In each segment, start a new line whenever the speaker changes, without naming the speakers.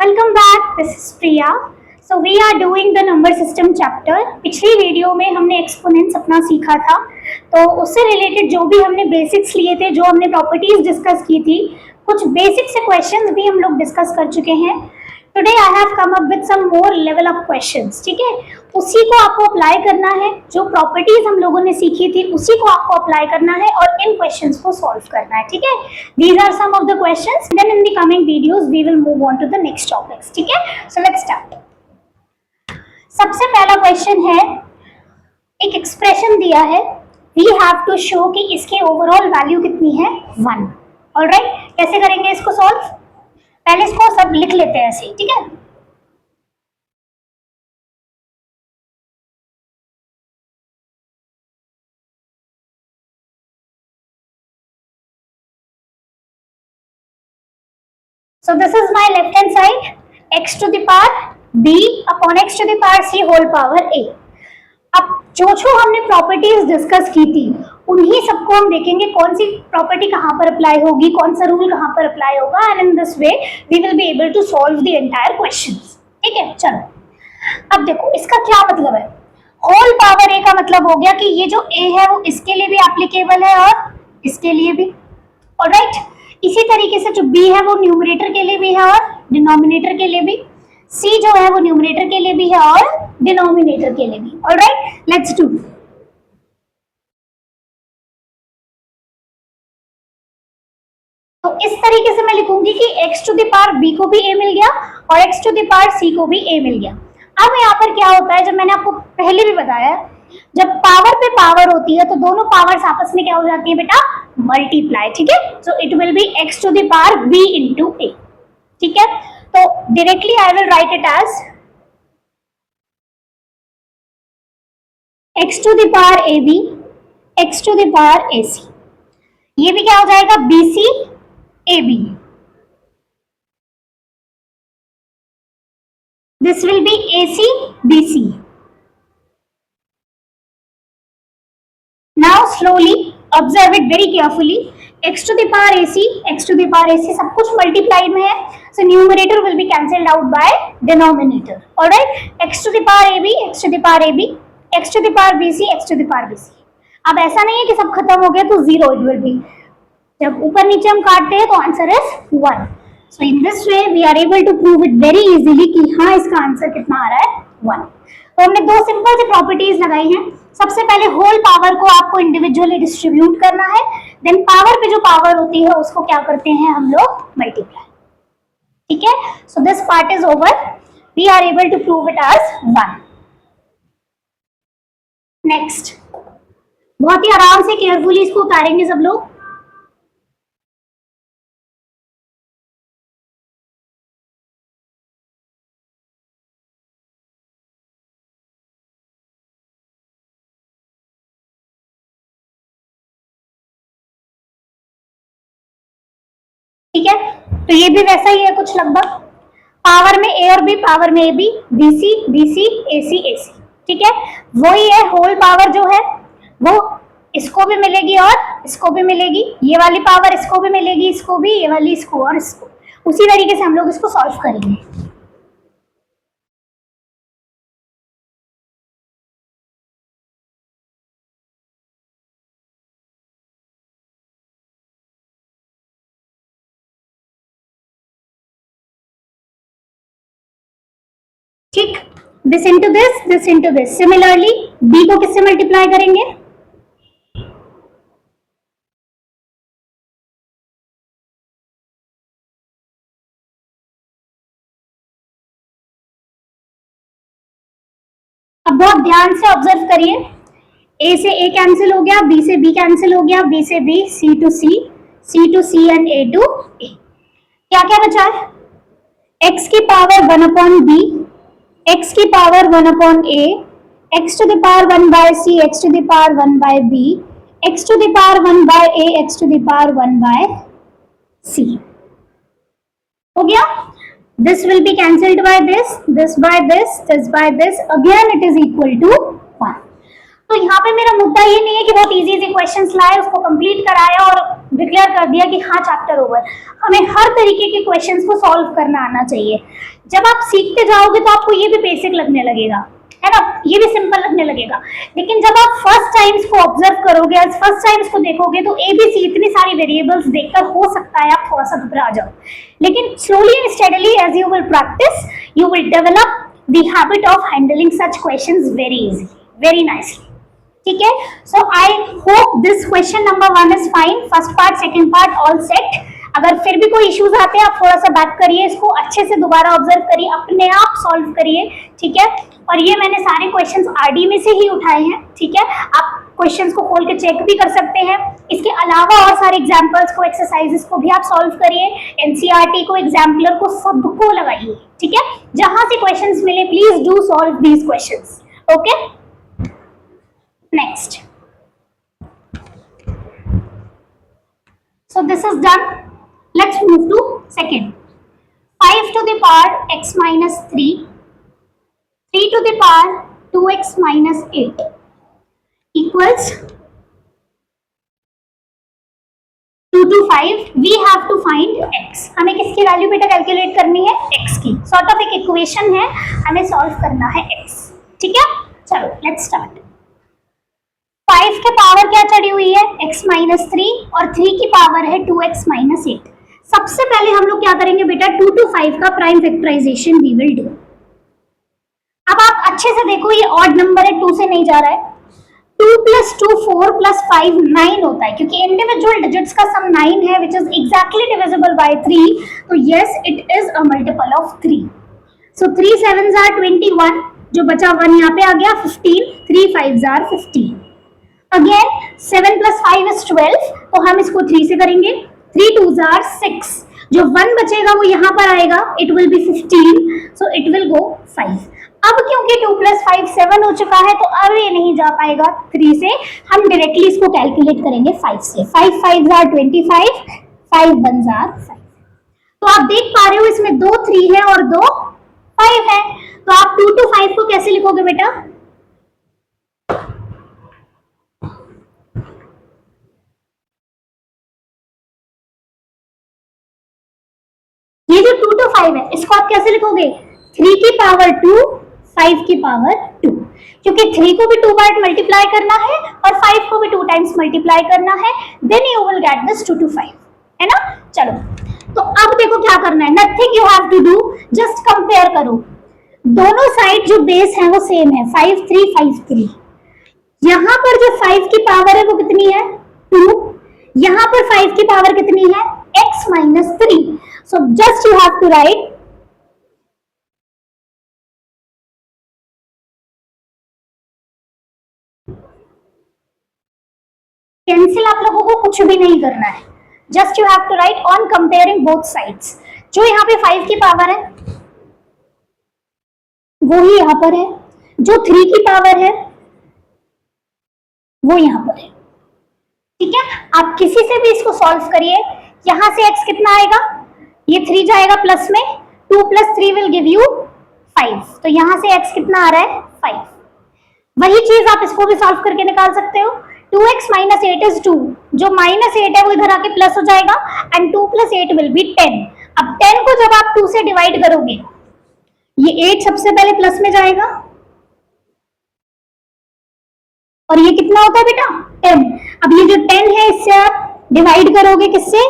Welcome back. This is Priya. So we are doing the number system chapter. पिछली video में हमने exponents अपना सीखा था, तो उससे रिलेटेड जो भी हमने बेसिक्स लिए थे, जो हमने प्रॉपर्टीज डिस्कस की थी, कुछ बेसिक से क्वेश्चंस भी हम लोग डिस्कस कर चुके हैं. Today I have come up with some more level up questions. ठीक है, उसी को आपको अप्लाई करना है. जो प्रॉपर्टीज हम लोगों ने सीखी थी उसी को आपको अप्लाई करना है और इन क्वेश्चंस को सॉल्व करना है. ठीक है, these are some of the questions. Then in the coming videos we will move on to the next topics. ठीक है, सो लेट्स स्टार्ट. सबसे पहला क्वेश्चन है, एक एक्सप्रेशन दिया है, वी हैव टू शो कि इसकी ओवरऑल वैल्यू कितनी है, 1. ऑलराइट, कैसे करेंगे इसको सॉल्व? पहले इसको सब लिख लेते हैं ऐसे. ठीक है, so this is my left hand side, x to the power b upon x to the power c whole power a. अब जो हमने प्रॉपर्टीज डिस्कस की थी उन्हीं सबको हम देखेंगे कौन सी प्रॉपर्टी कहाँ पर अप्लाई होगी, कौन सा रूल कहाँ पर अप्लाई होगा, and in this way we will be able to solve the entire questions. ठीक है, चलो अब देखो इसका क्या मतलब है. होल पावर a का मतलब हो गया कि ये जो a है वो इसके लिए भी एप्लीकेबल है और इसके लिए भी. ऑलराइट, इसी तरीके से जो b है वो न्यूमरेटर के लिए भी है और डिनोमिनेटर के लिए भी. c जो है वो न्यूमरेटर के लिए भी है और डिनोमिनेटर के लिए भी. Alright, let's do. तो इस तरीके से मैं लिखूंगी कि x to the power b को भी a मिल गया और x to the power c को भी a मिल गया. अब यहाँ पर क्या होता है, जब मैंने आपको पहले भी बताया, जब पावर पे पावर होती है तो दोनों पावर्स आपस में क्या हो जाती है बेटा, मल्टीप्लाई. ठीक है, so it will be x to the power b into a. ठीक है, तो directly I will write it as x to the power ab, x to the power ac. ये भी क्या हो जाएगा, bc ab. This will be AC BC. Now slowly observe it very carefully. X to the power AC, X to the power AC सब कुछ multiplied में है, so numerator will be cancelled out by denominator. Alright, X to the power AB, X to the power AB, X to the power BC, X to the power BC. अब ऐसा नहीं है कि सब खत्म हो गया तो 0 it will be. जब ऊपर नीचे हम काटते हैं तो answer is 1. So in this way we are able to prove it very easily कि हाँ इसका आंसर कितना आ रहा है, 1. तो हमने दो सिंपल से प्रॉपर्टीज लगाई हैं. सबसे पहले होल पावर को आपको इंडिविजुअली डिस्ट्रीब्यूट करना है, देन पावर पे जो पावर होती है उसको क्या करते हैं हम लोग, मल्टीप्लाई. ठीक है, so this part is over. We are able to prove it as 1. Next, बहुत ही आराम से केयरफुली इसको उतारेंगे सब लोग. ठीक है, तो ये भी वैसा ही है कुछ लगभग. पावर में a और b, पावर में ab, bc bc, ac ac. ठीक है, वही है होल पावर जो है वो इसको भी मिलेगी और इसको भी मिलेगी. ये वाली पावर इसको भी मिलेगी, इसको भी, ये वाली इसको और इसको. उसी तरीके से हम लोग इसको सॉल्व करेंगे. ठीक, this into this, this into this. Similarly b को किससे मल्टीप्लाई करेंगे, अब बहुत ध्यान से ऑब्जर्व करिए. a से a कैंसिल हो गया, b से b कैंसिल हो गया, b से b, c to c, c to c and a to a. क्या क्या बचा है, x की पावर 1 अपॉन b, x की power 1 upon a, x to the power 1 by c, x to the power 1 by b, x to the power 1 by a, x to the power 1 by c. हो गया. This will be cancelled by this by this by this. Again it is equal to 1. तो यहाँ पे मेरा मुद्दा ये नहीं है कि बहुत इजी इजी क्वेश्चंस लाए, उसको कंप्लीट कराया और डिक्लेयर कर दिया कि हाँ चैप्टर ओवर। हमें हर तरीके के क्वेश्चंस को सॉल्व करना आना चाहिए। जब आप सीखते जाओगे तो आपको ये भी बेसिक लगने लगेगा, है ना, ये भी सिंपल लगने लगेगा। लेकिन जब आप फर्स्ट टाइम इसको ऑब्जर्व करोगे, फर्स्ट टाइम इसको देखोगे, तो एबीसी इतनी सारी वेरिएबल्स देखकर हो सकता है आप थोड़ा सा घबरा जाओ, लेकिन slowly and steadily as you will practice you will develop the habit of handling such questions very easily, very nicely. ठीक है, so I hope this question number 1 is fine, first part second part all set. अगर फिर भी कोई issues आते हैं आप थोड़ा सा बैक करिए, इसको अच्छे से दोबारा ऑब्जर्व करिए, अपने आप सॉल्व करिए। ठीक है, और ये मैंने सारे क्वेश्चंस आरडी में से ही उठाए हैं। ठीक है, आप क्वेश्चंस को खोल के चेक भी कर सकते हैं। इसके अलावा और सारे एग्जांपल्स को, एक्सरसाइजेस को भी आप सॉल्व करिए, एनसीईआरटी को, एग्जाम्पलर को, सबको लगाइए। ठीक है, जहां से क्वेश्चंस मिले please do solve these questions. Okay, next, so this is done. Let's move to second. 5 to the power x minus 3, 3 to the power 2x minus 8 equals 2 to 5. We have to find x. हमें किसकी value बेटा calculate करनी है? x की। Sort of एक equation है, हमें solve करना है x। ठीक है, चलो लेट्स स्टार्ट। 5 के पावर क्या चढ़ी हुई है? x माइनस 3 और 3 की पावर है 2x माइनस 8। सबसे पहले हम लोग क्या करेंगे बेटा? 2 to 5 का prime factorization we will do. अब आप अच्छे से देखो, ये ऑड नंबर है, 2 से नहीं जा रहा है। 2 plus 2 4 plus 5 9 होता है, क्योंकि इंडिविजुअल डिजिट्स का सम 9 है which is exactly divisible by 3, तो yes it is a multiple of 3। So 3 7s are 21, जो बचा 1 यहाँ पे आ गया 15, 3 5s are 15। Again 7 plus 5 is 12, तो हम इसको 3 से करेंगे। 3 2s are 6, जो 1 बचेगा वो यहाँ पर आएगा, it will B 15, so it will go 5। अब क्योंकि 2 plus 5 7 हो चुका है, तो अब ये नहीं जा पाएगा 3 से, हम डायरेक्टली इसको कैलकुलेट करेंगे 5 से। 5 5s are 25, 5 1s are 5। तो आप देख पा रहे हो इसमें 2 3 है और 2 5 है, तो आप 2 to 5 को कैसे लिखोगे बेटा? ये जो 2 to 5 है, इसको आप कैसे लिखोगे? 3 की पावर 2, 5 की पावर 2, क्योंकि 3 को भी 2 बार मल्टीप्लाई करना है और 5 को भी 2 टाइम्स मल्टीप्लाई करना है, then you will get this 2 to 5, है ना। चलो, तो अब देखो क्या करना है, nothing you have to do, just compare करो। दोनों साइड जो बेस है वो सेम है, 5 3 5 3। यहाँ पर जो 5 की पावर है वो कितनी है? 2। यहाँ पर 5 की पावर कितनी है? x minus 3। So just you have to write cancel, आप लोगों को कुछ भी नहीं करना है, just you have to write on comparing both sides. जो यहाँ पे 5 की पावर है वो ही यहाँ पर है, जो 3 की पावर है वो यहाँ पर है। ठीक है, आप किसी से भी इसको सॉल्व करिए। यहां से x कितना आएगा? ये 3 जाएगा प्लस में, 2 plus 3 will give you 5, तो यहां से x कितना आ रहा है? 5। वही चीज आप इसको भी सॉल्व करके निकाल सकते हो। 2x minus 8 is 2, जो माइनस 8 है वो इधर आके प्लस हो जाएगा, एंड 2 plus 8 will be 10। अब 10 को जब आप 2 से डिवाइड करोगे, ये 8 सबसे पहले प्लस में जाएगा, और ये कितना होता है बेटा? 10। अब ये जो 10 है इससे आप डिवाइड करोगे किससे?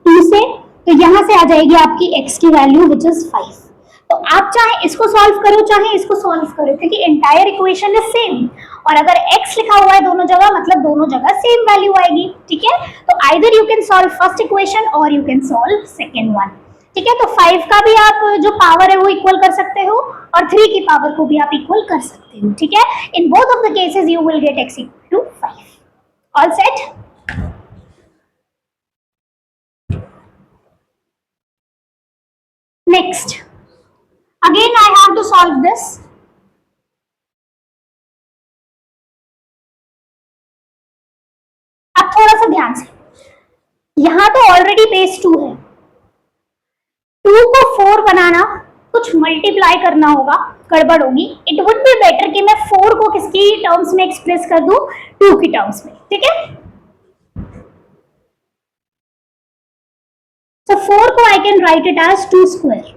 2 से, तो यहां से आ जाएगी आपकी x की वैल्यू विच इज 5। तो आप चाहे इसको सॉल्व करो चाहे इसको सॉल्व करो, क्योंकि एंटायर इक्वेशन इज सेम, और अगर x लिखा हुआ है दोनों जगह, मतलब दोनों जगह सेम वैल्यू आएगी। ठीक है, तो either you can solve first equation और you can solve second one. ठीक है, तो 5 का भी आप जो पावर है वो इक्वल कर सकते हो, और 3 की पावर को भी आप इक्वल कर सकते हो। ठीक है, in both of the cases you will get x equal to 5। All set? Next, again I have to solve this. अब थोड़ा सा ध्यान से, यहां तो ऑलरेडी बेस 2 है, 2 को 4 बनाना कुछ मल्टीप्लाई करना होगा, गड़बड़ होगी। इट वुड बी बेटर कि मैं 4 को किसकी टर्म्स में एक्सप्रेस कर दूं, 2 की टर्म्स में, ठीक है। So 4 को I can write it as 2 square।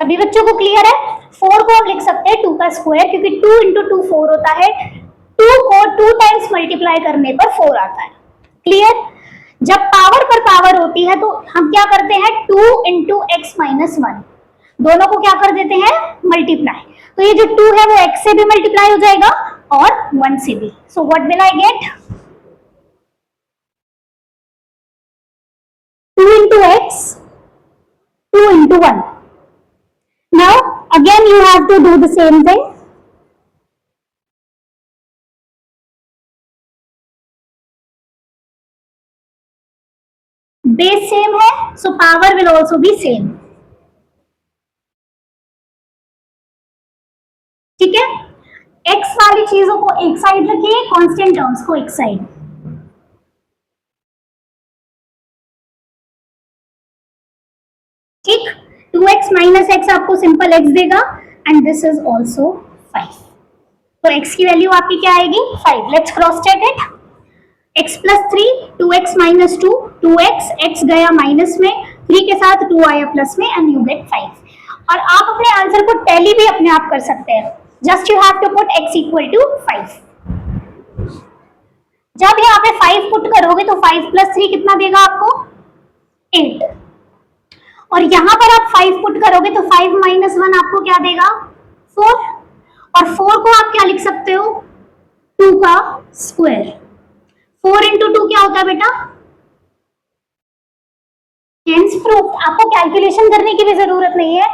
सभी बच्चों को क्लियर है? 4 को हम लिख सकते हैं 2 का स्क्वायर, क्योंकि 2 इंटू 2 4 होता है, 2 को 2 टाइम्स मल्टीप्लाई करने पर 4 आता है। क्लियर? जब पावर पर पावर होती है तो हम क्या करते हैं, 2 इंटू एक्स माइनस 1, दोनों को क्या कर देते हैं, मल्टीप्लाई। तो ये जो 2 है वो x से भी मल्टीप्लाई हो जाएगा और 1 से भी। So what will I get, 2 into x, 2 into 1। Now again you have to do the same thing। Base same है, so power will also be same. ठीक है, x वाली चीजों को एक साइड रखिए, कांस्टेंट टर्म्स को एक साइड। ठीक, 2x माइनस एक्स आपको सिंपल x देगा एंड दिस इज ऑल्सो 5। तो x की वैल्यू आपकी क्या आएगी, 5। Let's cross check it. x plus 3, 2x minus 2, 2x, x गया माइनस में, 3 के साथ 2 आया प्लस में एंड यू गेट 5। और आप अपने आंसर को टैली भी अपने आप कर सकते हैं। Just you have to put x equal to 5। जब यहाँ पे 5 पुट करोगे तो 5 प्लस 3 कितना देगा आपको, 8। और यहां पर आप 5 पुट करोगे तो 5 माइनस 1 आपको क्या देगा, 4। और 4 को आप क्या लिख सकते हो, 2 का स्क्वायर। 4 इंटू 2 क्या होता है बेटा, हेंस प्रूफ। आपको कैलकुलेशन करने की भी जरूरत नहीं है,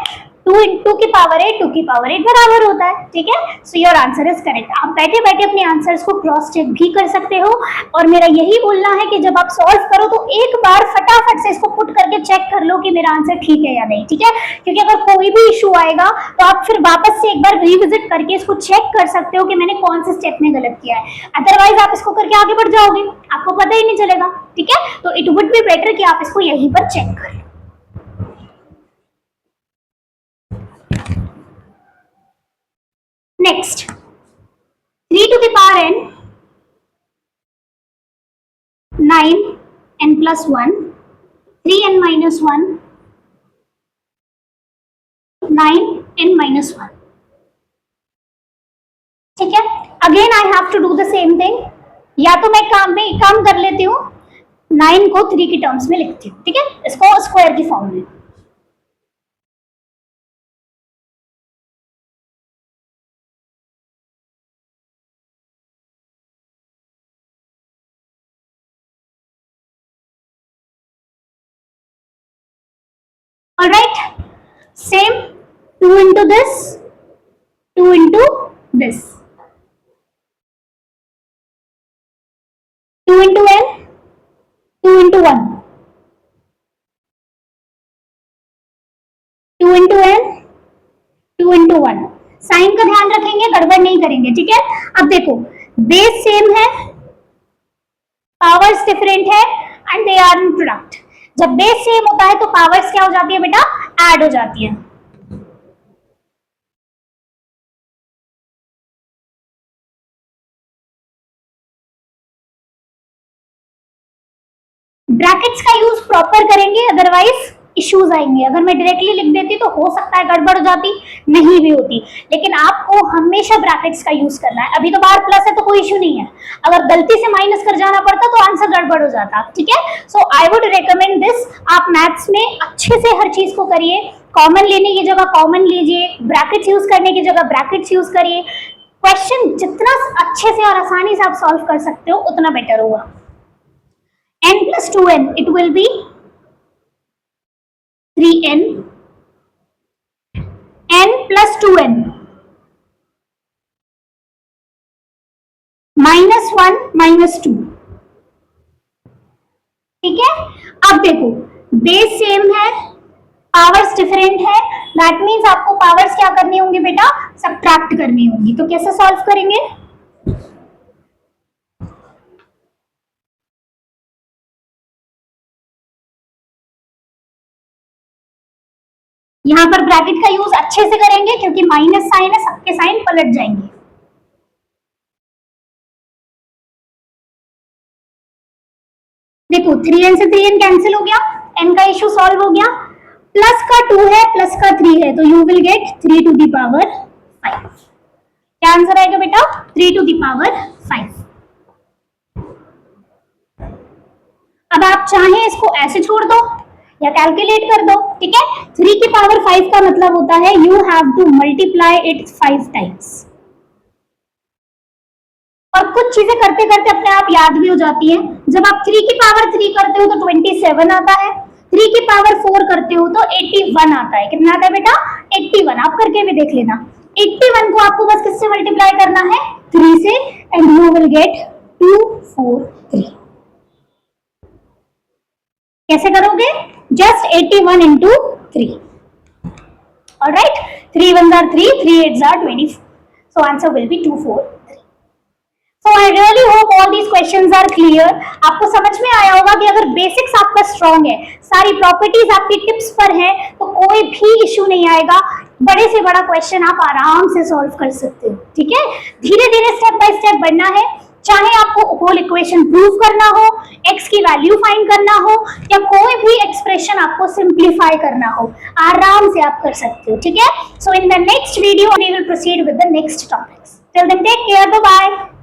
2 इंटू की पावर 8, 2 की पावर 8 बराबर होता है। ठीक है, so your answer is correct. आप बैठे बैठे अपने आंसर्स को क्रॉस चेक भी कर सकते हो। और मेरा यही बोलना है कि जब आप सॉल्व करो तो एक बार फटाफट से इसको पुट करके चेक कर लो कि मेरा आंसर ठीक है या नहीं। ठीक है, क्योंकि अगर कोई भी इशू आएगा तो आप फिर वापस से एक बार रिविजिट करके इसको चेक कर सकते हो कि मैंने कौन से स्टेप में गलत किया है। अदरवाइज आप इसको करके आगे बढ़ जाओगे, आपको पता ही नहीं चलेगा। ठीक है, तो इट वुड बी बेटर कि आप इसको यहीं पर चेक करें। Next, 3 to the power n, 9 n plus 1, 3n minus 1, 9 n minus 1। ठीक है, again I have to do the same thing. या तो मैं काम कर लेती हूँ, 9 को 3 की टर्म्स में लिखती हूँ। ठीक है, इसको स्क्वायर की फॉर्म में। Alright, same, 2 into this, 2 into this, 2 into n, 2 into 1, 2 into n, 2 into 1। Sign का ध्यान रखेंगे, गड़बड़ नहीं करेंगे। ठीक है, अब देखो बेस सेम है, पावर्स डिफरेंट है and they are in product. जब बेस सेम होता है तो पावर्स क्या हो जाती है बेटा, ऐड हो जाती है। ब्रैकेट्स का यूज प्रॉपर करेंगे, अदरवाइज इश्यूज आएंगे। अगर मैं डायरेक्टली लिख देती तो हो सकता है गड़बड़ हो जाती, नहीं भी होती। लेकिन आपको हमेशा ब्रैकेट्स का यूज करना है। अभी तो बाहर प्लस है तो कोई इशू नहीं है, अगर गलती से माइनस कर जाना पड़ता तो आंसर गड़बड़ हो जाता। ठीक है, so I would recommend this. आप मैथ्स में अच्छे से हर चीज को करिए, कॉमन लेने की जगह कॉमन लीजिए, ब्रैकेट्स यूज करने की जगह ब्रैकेट्स यूज करिए। क्वेश्चन जितना अच्छे से और आसानी से आप सॉल्व कर सकते हो उतना बेटर होगा। n plus 2n, it will be 3n, n plus 2n, minus 1 minus 2। ठीक है, अब देखो बेस सेम है, पावर्स डिफरेंट है, दैट मीन्स आपको पावर्स क्या करनी होंगी बेटा, सब्ट्रैक्ट करनी होंगी। तो कैसे सॉल्व करेंगे, यहाँ पर ब्रैकेट का यूज अच्छे से करेंगे क्योंकि माइनस साइन है, सबके साइन पलट जाएंगे। देखो 3n से 3n कैंसिल हो गया, n का इशू सॉल्व हो गया, प्लस का 2 है प्लस का 3 है, तो you will get 3 to the power 5। क्या आंसर आएगा बेटा? 3 टू द पावर 5। अब आप चाहें इसको ऐसे छोड़ दो या कैलकुलेट कर दो, ठीक है। 3 की पावर 5 का मतलब होता है you have to multiply it 5 times. और कुछ चीजें करते करते अपने आप याद भी हो जाती है। जब आप 3 की पावर 3 करते हो तो 27 आता है, 3 की पावर 4 करते हो तो 81 आता है। कितना आता है बेटा? 81। आप करके भी देख लेना। 81 को आपको बस किससे मल्टीप्लाई करना है? 3 से, एंड यू विल गेट 243। कैसे करोगे? Just 81 into 3. Alright, 3 1s are 3, 3 8s are 24. So answer will be 243. So I really hope all these questions are clear. आपको समझ में आया होगा कि अगर बेसिक्स आपका स्ट्रॉन्ग है, सारी प्रॉपर्टीज आपकी टिप्स पर है, तो कोई भी इश्यू नहीं आएगा। बड़े से बड़ा क्वेश्चन आप आराम से सॉल्व कर सकते हो, ठीक है। धीरे धीरे स्टेप बाय स्टेप बढ़ना है। चाहे आपको होल इक्वेशन प्रूव करना हो, x की वैल्यू फाइंड करना हो, या कोई भी एक्सप्रेशन आपको सिंप्लीफाई करना हो, आराम से आप कर सकते हो, ठीक है। So in the next video we will proceed with the next topics. Till then take care, bye bye.